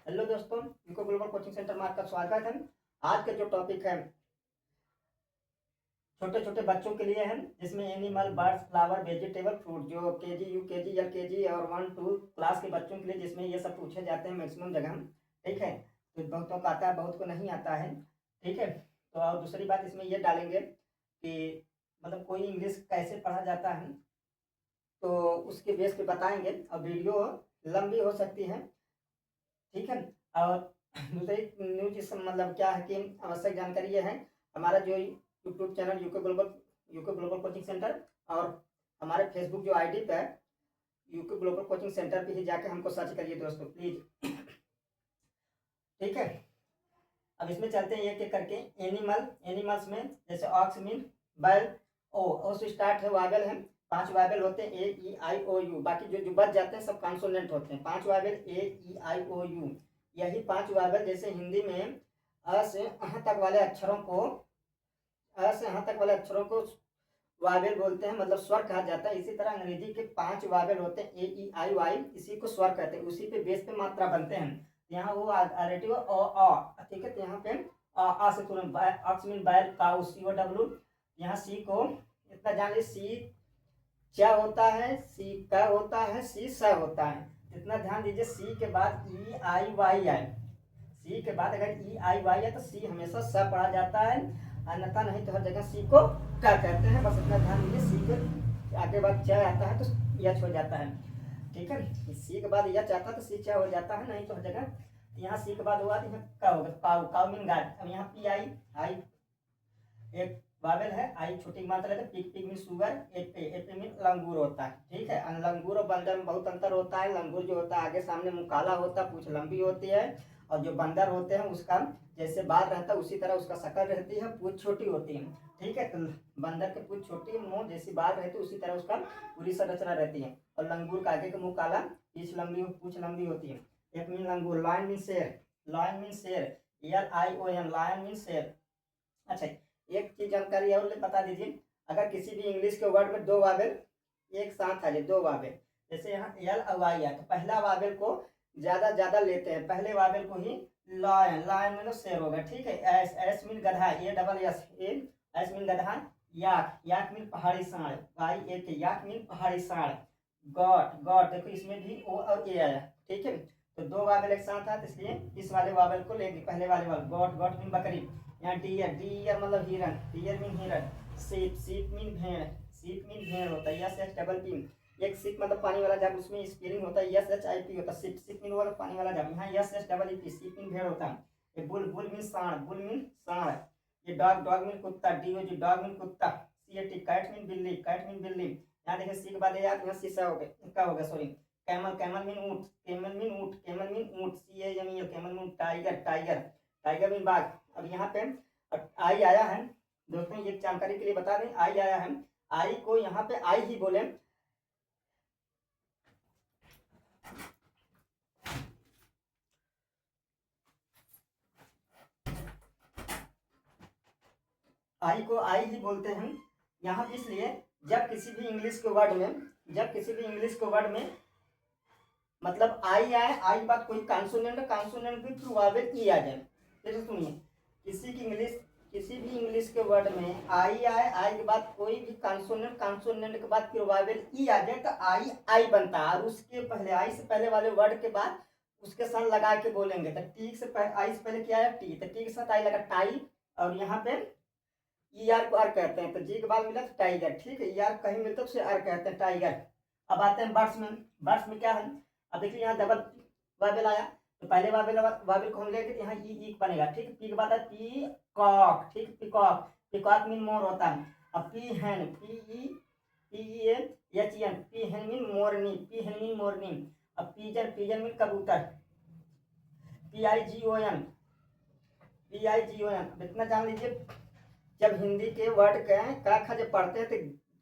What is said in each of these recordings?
Hello दोस्तों, इनको global coaching centre में आपका स्वागत है। आज का जो टॉपिक है छोटे छोटे बच्चों के लिए है, जिसमें animal, birds, flower, vegetable, fruit, जो केजी, यूकेजी, एलकेजी और 1-2 क्लास के बच्चों के लिए, जिसमें ये सब पूछे जाते हैं मैक्सिमम जगह। ठीक है, तो बहुतों को आता है, बहुत को नहीं आता है। ठीक है, तो और दूसरी बात इसमें ये डालेंगे कि मतलब कोई इंग्लिश कैसे पढ़ा जाता है, तो उसके बेस पे बताएंगे। और वीडियो लंबी हो सकती है। ठीक है, और दूसरी न्यूज मतलब क्या है कि आवश्यक जानकारी ये है, हमारा जो YouTube channel UK global coaching centre, और हमारे फेसबुक जो आईडी पे है यूके ग्लोबल कोचिंग सेंटर पे ही जाके हमको सर्च करिए दोस्तों, प्लीज। ठीक है, अब इसमें चलते हैं एक एक करके। एनिमल्स में जैसे ऑक्स मीन बैल, ओ से स्टार्ट है, वावेल है। 5 वावेल होते हैं, ए ई आई ओ यू। बाकी जो जो बच जाते हैं सब कॉन्सोनेंट होते हैं। 5 Wavell, A E I O you. यही 5 वावेल जैसे हिंदी में अ से अह तक वाले अक्षरों को वावेल बोलते हैं, मतलब स्वर कहा जाता है। इसी तरह अंग्रेजी के 5 वावेल होते हैं, ए ई आई वाई, इसी को स्वर कहते हैं। उसी पे बेस पे मात्रा बनते हैं। यहाँ वो आरेटिव अ, ठीक है, तो यहाँ पे आ से तुरंत ऑक्स मीन बैल, काउ, सी ओ डब्ल्यू। यहाँ सी को इतना जान ली, सी क्या होता है, सी का होता है, सी स होता है। इतना ध्यान दीजिए, सी के बाद ई आई वाई आए। सी के बाद अगर ई आई वाई है तो सी हमेशा स पढ़ा जाता है, अन्यथा नहीं तो हर जगह सी को क्या कहते हैं। बस इतना ध्यान दीजिए, सी के आगे बाद च आता है तो यच हो जाता है। ठीक है, सी के बाद यच आता है तो सी च हो जाता है, नहीं तो हर जगह। यहाँ सी के बाद हुआ तो यहाँ का होगा, काउ, काउ मीन गाय। अब यहाँ पी आई आई एक वावेल है, आई छोटी मात्रा लेते हैं। Pig, pig mean sugar. Ape mean लंगूर होता है। ठीक है, लंगूर और बंदर में बहुत अंतर होता है। लंगूर जो होता है आगे सामने मुंह काला होता है, पूंछ लंबी होती है। और जो बंदर होते हैं उसका जैसे बाल रहता है उसी तरह उसका शक्ल रहती है, पूंछ छोटी होती है। ठीक है, तो बंदर की पूंछ छोटी, मुंह जैसी बाल रहती है उसी तरह उसका पूरी संरचना रहती है। और लंगूर का आगे का मुंह काला, पूंछ लंबी होती है। एक मीन लंगूर। लॉयन मीन शेर। लॉयन मीन शेर, LION, लॉयन मीन शेर। अच्छा, एक चीज जानकारी और बता दीजिए, अगर किसी भी इंग्लिश के वर्ड में 2 वावेल एक साथ आ जाए, 2 वावेल, जैसे यहाँ एल और वाई है, तो पहला वावेल को ज्यादा लेते हैं, पहले वावेल को ही। लॉयन, लॉयन मतलब शेर होगा। ठीक है, एस, एस मीन गधा, A double S, A S mean गधा। याक, याक मीन पहाड़ी सांड, वाई ए के, याक मीन पहाड़ी सांड। गॉट, गॉट देखो इसमें भी ओ और ए आया। ठीक है, तो 2 वावेल एक साथ आते, इसलिए इस वाले वावेल को लेंगे, पहले वाले वाले। गॉट, गॉट मीन बकरी। यहाँ डियर, डियर मतलब हिरन, डियर मीन हिरन। सीप, सीप मीन भेड़, सीप मीन भेड़ होता है। यस एच डबल पी, एक सीप मतलब पानी वाला जग, उसमें स्पेलिंग होता है यस एच आई पी होता है। सीप, सीप मीन वाला पानी वाला जग, यहाँ yes H double E P, सीप मीन भेड़ होता है। ये बुल, बुल मीन सांड, बुल मीन सांड। ये डॉग, डॉग मीन कुत्ता, डी ओ जी, डॉग मीन कुत्ता। सी ए टी, कैट मीन बिल्ली, कैट मीन बिल्ली। यहाँ देखिए सी के बाद यार यहाँ शीशा हो गया, क्या हो गया, सॉरी। कैमल, कैमल मीन ऊंट, कैमल मीन ऊंट, कैमल मीन ऊंट। C A M E, camel mean tiger, tiger, tiger mean बाघ। अब यहाँ पे आई आया है दोस्तों, ये जानकारी के लिए बता दें, आई आया है। आई को यहाँ पे आई ही बोले। आई को आई ही बोलते हैं यहाँ पे, इसलिए जब किसी भी इंग्लिश के वर्ड में मतलब आई आए, आई बात कोई कॉन्सोनेंट, कॉन्सोनेंट भी थ्रू आवे ई आ जाए। जैसे सुनिए, किसी भी इंग्लिश के वर्ड में आई आए, आई के बाद कोई भी कॉन्सोनेंट, कॉन्सोनेंट के बाद फिर वावेल ई आ जाए तो आई आई बनता है। और उसके पहले, आई से पहले वाले वर्ड के बाद उसके साथ लगा के बोलेंगे, तो टी से पहले, आई से पहले क्या है टी, तो टी के साथ आई लगा टाई। और यहाँ पे ई आर को आर कहते हैं, तो जी के बाद मिला तो टाइगर। ठीक है, ई आर कहीं मिलता है उसे आर कहते हैं, टाइगर। अब आते हैं बर्ड्स में। बर्ड्स में क्या है, अब देखिए यहाँ डबल वावेल आया, तो पहले वावेल को हम लेंगे, यहाँ ई बनेगा। ठीक, पी के बाद है पी कॉक। ठीक, पीकॉक, पीकॉक मीन मोर होता है। अब peahen, P E N H N, peahen mean मोरनी, पी हैन मीन मोरनी। अब पीजन, पीजन मीन कबूतर, PIGON, PIGON। इतना जान लीजिए, जब हिंदी के वर्ड का ख जब पढ़ते हैं तो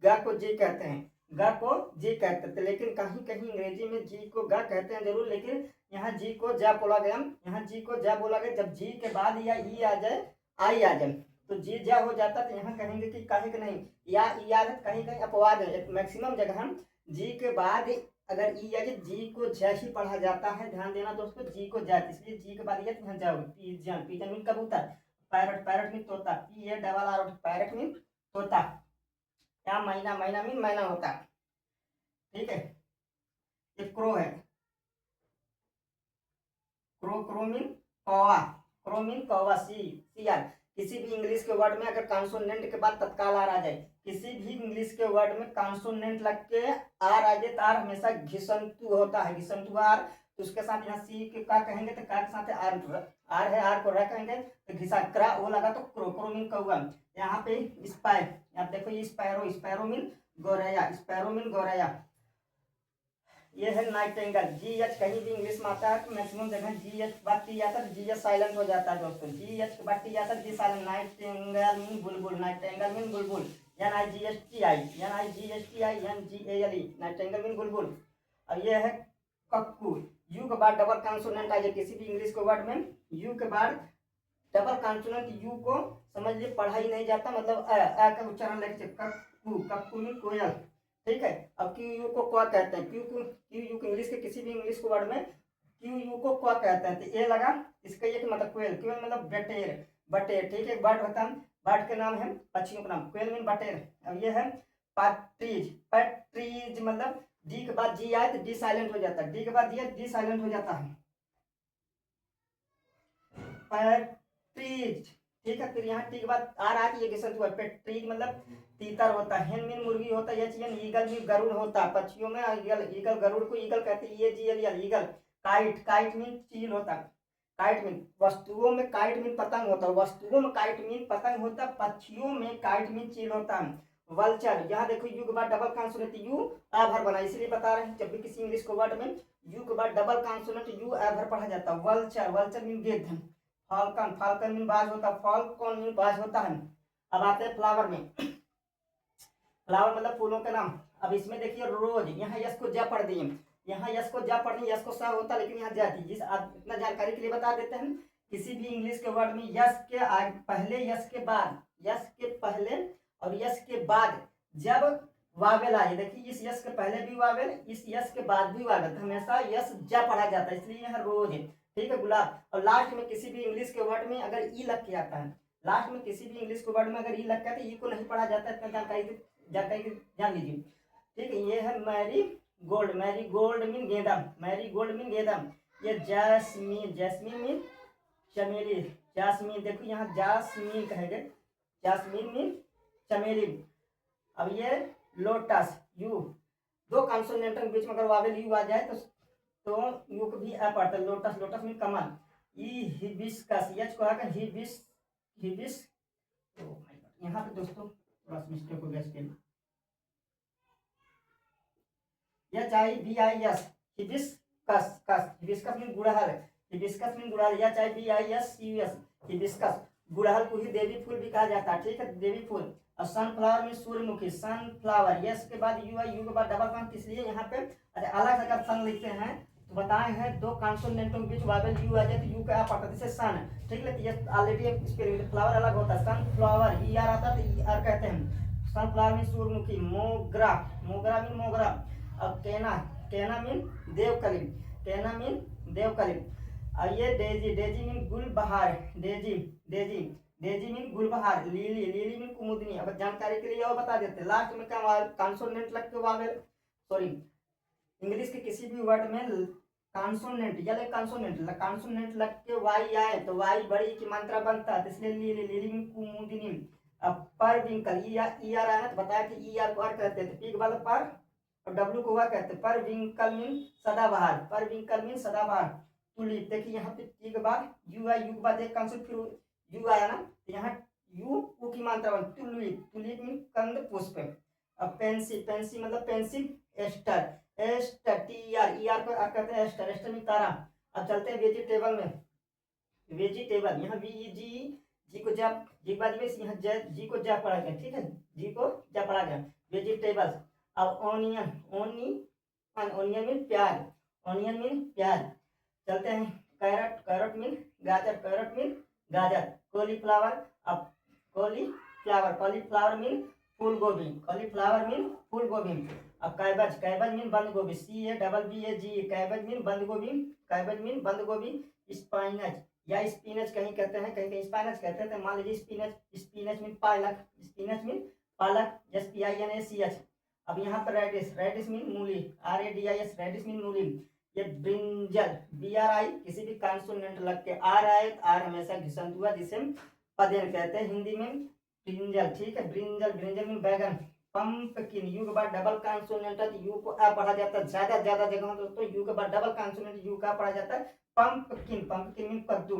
ग को जी कहते हैं, ग को जी कहते थे, लेकिन कहीं कहीं अंग्रेजी में जी को ग कहते हैं जरूर, लेकिन यहाँ जी को जा बोला गया। यहाँ जी को जा बोला गया, जब जी के बाद या ई आ जाए, आई आ जाए, तो जी जा हो जाता, तो यहाँ कहेंगे कि कहीं कि नहीं या ई आ जाए, कहीं कहीं अपवाद है। मैक्सिमम जगह हम जी के बाद अगर ई या जी को ज ही पढ़ा जाता है, ध्यान देना दोस्तों, जी को ज, इसलिए जी के बाद ये यहाँ जाओगे, पिजन, पिजन मीन कबूतर, पैरट, पैरट मीन तोता, P A double R parrot mean तोता, क्या मैना, मैना मीन मैना होता, ठीक है। ये क्रो है, क्रो, क्रो मीन कौवा, क्रो मीन कौवा, सी आर। किसी भी इंग्लिश के वर्ड में अगर कॉन्सोनेंट के बाद तत्काल आर आ जाए, किसी भी इंग्लिश के वर्ड में कॉन्सोनेंट लग के आर आ जाए तो आर हमेशा घिसंतु होता है, घिसंतु आर, तो उसके साथ यहाँ सी के का कहेंगे तो का के साथ आर, आर है, आर को रह कहेंगे तो घिसा, क्रा वो लगा तो क्रो, क्रो मीन कौवा। यहाँ पे स्पाई, आप देखो ये स्पैरो, स्पैरो मीन गोरैया, स्पैरो मीन गोरैया। ये है नाइटिंगेल, जी एच कहीं भी इंग्लिश में आता है तो मैक्सिमम जगह जी एच के बाद टी आता है, जी एच साइलेंट हो जाता है दोस्तों, जी एच के बाद टी आता है, जी साइलेंट। नाइटिंगेल मीन बुलबुल, नाइटिंगेल मीन बुलबुल, N I G S T I, N I G S T I N G A L E, nightingale mean बुलबुल। अब ये है कक्कू, यू के बाद डबल कॉन्सोनेंट आ जाए किसी भी इंग्लिश के वर्ड में, यू के बाद डबल कॉन्सोनेंट, यू को समझ लिए पढ़ा ही नहीं जाता, मतलब अ का उच्चारण लेके कक्कू, कक्कू मीन कोयल, ठीक है। अब क्यू यू को क्या कहते हैं, क्यू क्यू यू को इंग्लिश के किसी भी इंग्लिश के वर्ड में क्यू यू को क्या कहते हैं, तो ए लगा, इसका ये मतलब कोयल, कोयल मतलब बटेर, बटेर, ठीक है। बर्ड होता है, बर्ड के नाम है, पक्षियों का नाम, कोयल मीन बटेर। अब ये है पैट्रीज, पैट्रीज मतलब डी के बाद जी आए तो डी साइलेंट हो जाता है, डी के बाद डी साइलेंट हो जाता है, पैट्रीज, ठीक है। फिर यहाँ टी के बाद आर आती है किसन हुआ, पैट्रीज मतलब तीतर होता है, हेन मीन मुर्गी होता है, एच एन ईगल मीन गरुड़ होता है, पक्षियों में ईगल, ईगल गरुड़ को ईगल कहते हैं, ये G L L eagle. Kite, kite mean चील होता है, काइट मीन वस्तुओं में, काइट मीन पतंग होता है, वस्तुओं में काइट मीन पतंग होता है, पक्षियों में काइट मीन चील होता है। वल्चर, यहाँ देखो यू के बाद डबल कॉन्सोनेंट यू आभर बना, इसलिए बता रहे हैं जब भी किसी इंग्लिश को वर्ड में यू के बाद डबल कॉन्सोनेंट यू आभर पढ़ा जाता है। वल्चर, वल्चर मीन गिद्ध। फाल्कन, फाल्कन मीन बाज होता है, फाल्कन मीन बाज होता है। अब आते हैं फ्लावर में, फ्लावर मतलब फूलों के नाम। अब इसमें देखिए रोज, यहाँ यस को जा पढ़ दिए, यहाँ यस को जा पढ़ दिए, यस को सा होता लेकिन यहाँ जाती, जिस आप इतना जानकारी के लिए बता देते हैं, किसी भी इंग्लिश के वर्ड में यस के पहले, यस के बाद, यस के पहले और यस के बाद जब वावेल आए, देखिए इस यस के पहले भी वावेल, इस यस के बाद भी वावेल, हमेशा यस जा पढ़ा जाता है, इसलिए यहाँ रोज है, ठीक है। गुलाब। और लास्ट में किसी भी इंग्लिश के वर्ड में अगर ई लग के आता है, लास्ट में किसी भी इंग्लिश के वर्ड में अगर ई लग के आता है, ई को नहीं पढ़ा जाता है, इतना जानकारी जान लीजिए, ठीक है। ये है Marie Gold, Marie Gold mean गेंदा, मैरी गोल्ड मीन गेंदा। ये जैस्मीन, जैस्मीन मीन चमेली, जैस्मीन, देखो यहाँ जैस्मीन कहेंगे, जैस्मीन मीन चमेली। अब ये लोटस, यू, दो कॉन्सोनेंट के बीच में अगर वावेल यू आ जाए तो यू को भी आ पढ़ता है, लोटस, लोटस मीन कमल। ई हिबिस्कस, एच को आकर हिबिस, हिबिस, यहाँ पे दोस्तों बस मिस्टेक हो गया इसके लिए, H I B I S, hibiscus, cus, hibiscus mean गुड़हल, हिबिस्कस मीन गुड़हल, H I B I S U S, hibiscus. गुड़हल को ही देवी फूल भी कहा जाता है, ठीक है, देवी फूल। और सनफ्लावर में सूर्यमुखी, सनफ्लावर, यस के बाद यू आई, यू के बाद डबल कॉन्ट, इसलिए यहाँ पे अलग अगर सन लिखते हैं तो बताए हैं दो कॉन्सोनेंटों के बीच वावेल यू आ जाए तो यू क्या पढ़ता है, जैसे सन, ठीक है। ये ऑलरेडी स्पेलिंग, फ्लावर अलग होता है, सनफ्लावर ई आर आता है तो ई आर कहते हैं। सनफ्लावर में सूर्यमुखी, मोगरा, मोगरा मीन मोगरा। अब केना, केना मीन देवकली, केना मीन देवकली। और ये डेजी, डेजी मीन गुलबहार, डेजी, डेजी, डेजी मीन गुलबहार। लीली, लीली मीन कुमुदनी। अब जानकारी के लिए और बता देते हैं, लास्ट में क्या कॉन्सोनेंट लग के वावेल, सॉरी, इंग्लिश के किसी भी वर्ड में कॉन्सोनेंट या कॉन्सोनेंट, कॉन्सोनेंट लग के वाई आए तो वाई बड़ी की मात्रा बनता है, इसलिए लीली, लीली मीन कुमुदिनी। अब पर विंकल, ई आर आना तो बताया कि ई आर को आर कहते हैं, पीक वाला पर और डब्ल्यू को हुआ कहते हैं, पर विंकल मीन सदाबहार, पर विंकल मीन सदाबहार। टुलिप, देखिए यहाँ पे टी के बाद यू आई, यू के बाद एक कॉन्सोनेंट फिर यू आया ना, तो यहाँ यू ऊ की मात्रा बन, टुलिप, टुलिप मीन कंद पुष्प। अब पेंसी, पेंसी मतलब pencil, aster, aster, T R, E R को आर कहते हैं एस्टर, एस्टर मीन तारा। अब चलते हैं वेजिटेबल में, वेजिटेबल, यहाँ वी जी, जी को जा, जी के बाद में यहाँ जी को जा पढ़ा गया, ठीक है, जी को जा पढ़ा गया, वेजिटेबल्स। अब ऑनियन, ऑनियन मीन प्याज, ऑनियन मीन प्याज। चलते हैं कैरट, कैरट मीन गाजर, कैरट मीन गाजर। कॉलीफ्लावर, अब कॉलीफ्लावर, कॉलीफ्लावर मीन फूल गोभी, कॉलीफ्लावर मीन फूल गोभी। अब कैबज, कैबज मीन बंद गोभी, CABBAG, कैबज मीन बंद गोभी, कैबज मीन बंद गोभी। स्पाइनच या स्पिनच कहीं कहते हैं, कहीं कहीं स्पाइनच कहते हैं, तो मान लीजिए स्पिनच, स्पिनच मीन पालक, स्पिनच मीन पालक, SPINACH। अब यहाँ पर रेडिस, रेडिस मीन मूली, RADIS, रेडिस मीन मूली। ये ब्रिंजल, BRI, किसी भी कॉन्सोनेंट लग के आर आए, आर हमेशा घिसंत हुआ, जिसे पदेन कहते हैं हिंदी में ब्रिंजल, ठीक है। ब्रिंजल, ब्रिंजल मीन बैगन। पंपकिन, यू के बाद डबल कॉन्सोनेंट, यू को आ पढ़ा जाता है ज्यादा ज्यादा जगह दोस्तों, यू के बाद डबल कॉन्सोनेंट यू का पढ़ा जाता है पंपकिन, पंपकिन मीन कद्दू।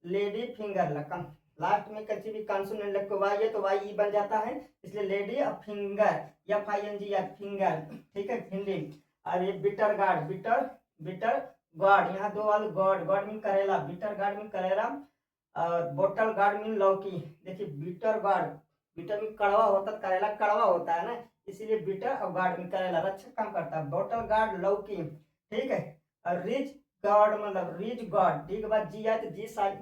लेडी फिंगर, लकम, लास्ट में किसी भी कॉन्सोनेंट लग के वाई है तो वाई ई बन जाता है, इसलिए लेडी और फिंगर, FING फिंगर, ठीक है, भिंडी। और ये bitter gourd, bitter, bitter gourd, यहाँ दो वाले गॉड, गॉड मीन करेला, बिटर गार्ड मीन करेला। और बोटल गार्ड मीन लौकी। देखिए बिटर गार्ड, बिटर मीन कड़वा होता है, करेला कड़वा होता है ना, इसीलिए बिटर और गार्ड मीन करेला रक्षा काम करता है। बोटल गार्ड लौकी, ठीक है। और रिज गार्ड मतलब रिज गार्ड, डी के बाद जी आए तो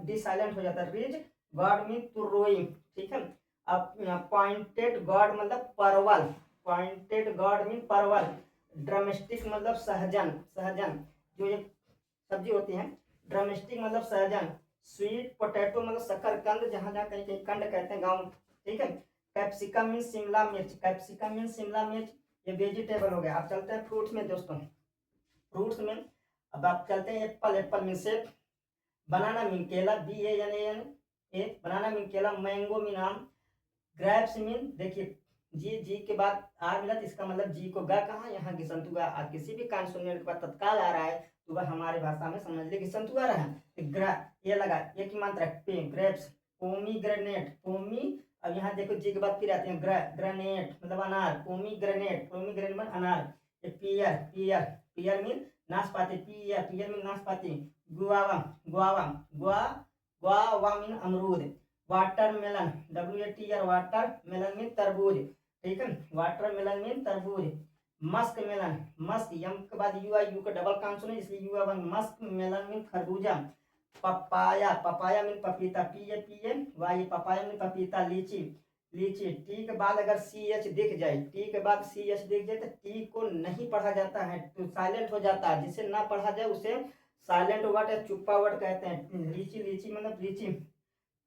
डी साइलेंट हो जाता है, रिज गार्ड मीन तुरई, ठीक है। अब पॉइंटेड गार्ड मतलब परवल, पॉइंटेड गार्ड मीन परवल। ड्रमस्टिक मतलब सहजन, सहजन जो ये सब्जी होती है, ड्रमस्टिक मतलब सहजन। स्वीट पोटैटो मतलब शकरकंद, जहाँ जहाँ कहीं कहीं कंद कहते हैं गाँव, ठीक है। कैप्सिकम मीन शिमला मिर्च, कैप्सिकम मीन शिमला मिर्च, ये वेजिटेबल हो गया। अब चलते हैं फ्रूट्स में दोस्तों, फ्रूट्स में अब आप चलते हैं एप्पल, एप्पल मीन सेब। बनाना मीन केला, BANAN, बनाना मीन केला। मैंगो मीन आम। ग्रेप्स मीन, देखिए जी, जी के बाद आर मिला तो इसका मतलब जी को गा कहा, यहाँ घिसंतु गा। किसी भी कॉन्सोनेंट के बाद तत्काल आ रहा है तो वह हमारे भाषा में समझ ले घिसंतु आ रहा है। ये लगा एक ही मात्रा पे, ग्रेप्स। पोमी ग्रेनेट, पोमी, अब यहाँ देखो जी के बाद फिर आते हैं ग्रेनेट मतलब अनार, पोमी ग्रेनेट, पोमी ग्रेनेट मतलब अनार। ये पियर, पियर, पियर मीन नाशपाती, पियर, पियर मीन नाशपाती। गुआवा, गुआवा, गुआवा मीन अमरूद। Watermelon, WATR, water melon mean तरबूज, ठीक है। वाटरमेलन मीन तरबूज। मस्क मेलन, मस्क, यम के बाद यू आई, यू का डबल कॉन्सोनेंट इसलिए U one. Musk melon mean खरबूजा। पपाया, पपाया मीन पपीता, PAPAY, पपाया मीन पपीता। लीची, लीची, टी के बाद अगर CH दिख जाए, टी के बाद CH दिख जाए तो टी को नहीं पढ़ा जाता है, तो साइलेंट हो जाता है। जिसे ना पढ़ा जाए उसे साइलेंट वर्ड या चुप्पा वर्ड कहते हैं। लीची, लीची मतलब लीची।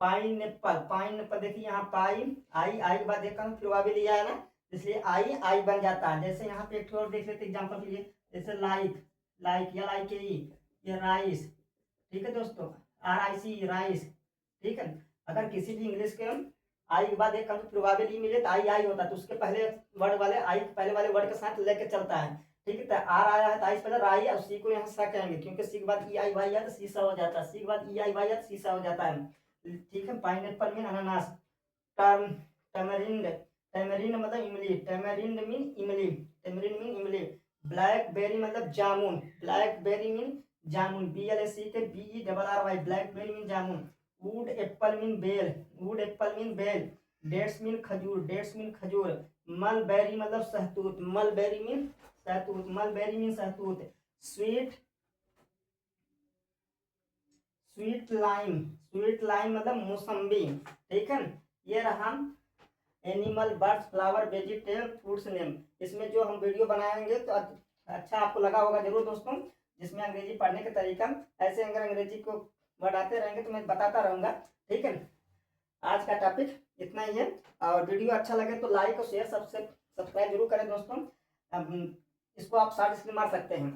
पाइन एप्पल, पाइन एप्पल, देखिए यहाँ पाई, आई के बाद देखा फिर वह भी लिया है ना, इसलिए आई बन जाता है। जैसे यहाँ पे एक और देख लेते एग्जाम्पल के लिए, जैसे लाइक, लाइक या लाइक ये राइस, ठीक है दोस्तों, RIC राइस, ठीक है। अगर किसी भी इंग्लिश के आई के बाद एक प्रोबेबिलिटी मिले तो आई होता है, तो उसके पहले वर्ड वाले आई पहले वाले वर्ड के साथ लेके चलता है, ठीक है। तो आर आया है तो आई से पहले राई और सी को यहाँ सा कहेंगे, क्योंकि सी के बाद EIY है तो सी सा हो जाता है, सी के बाद EIY है तो सी सा हो जाता है, ठीक है। पाइनएप्पल मीन अनानास। टर्म, टैमरिंड, टैमरिंड मतलब इमली, टैमरिंड मीन इमली, टैमरिंड मीन इमली। ब्लैकबेरी मतलब जामुन, ब्लैकबेरी मीन जामुन, BLACK BERRY, ब्लैकबेरी मीन जामुन। वुड एप्पल मीन बेल, वुड एप्पल मीन बेल। डेट्स मीन खजूर, डेट्स मीन खजूर। मलबेरी मतलब सहतूत, मलबेरी मीन सहतूत, मलबेरी मीन सहतूत। Sweet, sweet lime, sweet lime मतलब मौसम्बी, ठीक है। ये रहा animal, birds, flower, vegetable, fruits name. इसमें जो हम वीडियो बनाएंगे तो अच्छा आपको लगा होगा जरूर दोस्तों, जिसमें अंग्रेजी पढ़ने का तरीका, ऐसे अगर अंग्रेजी को बढ़ाते रहेंगे तो मैं बताता रहूँगा, ठीक है। आज का टॉपिक इतना ही है, और वीडियो अच्छा लगे तो लाइक और शेयर सब्सक्राइब जरूर करें दोस्तों। इसको आप शॉर्ट स्क्रीन मार सकते हैं।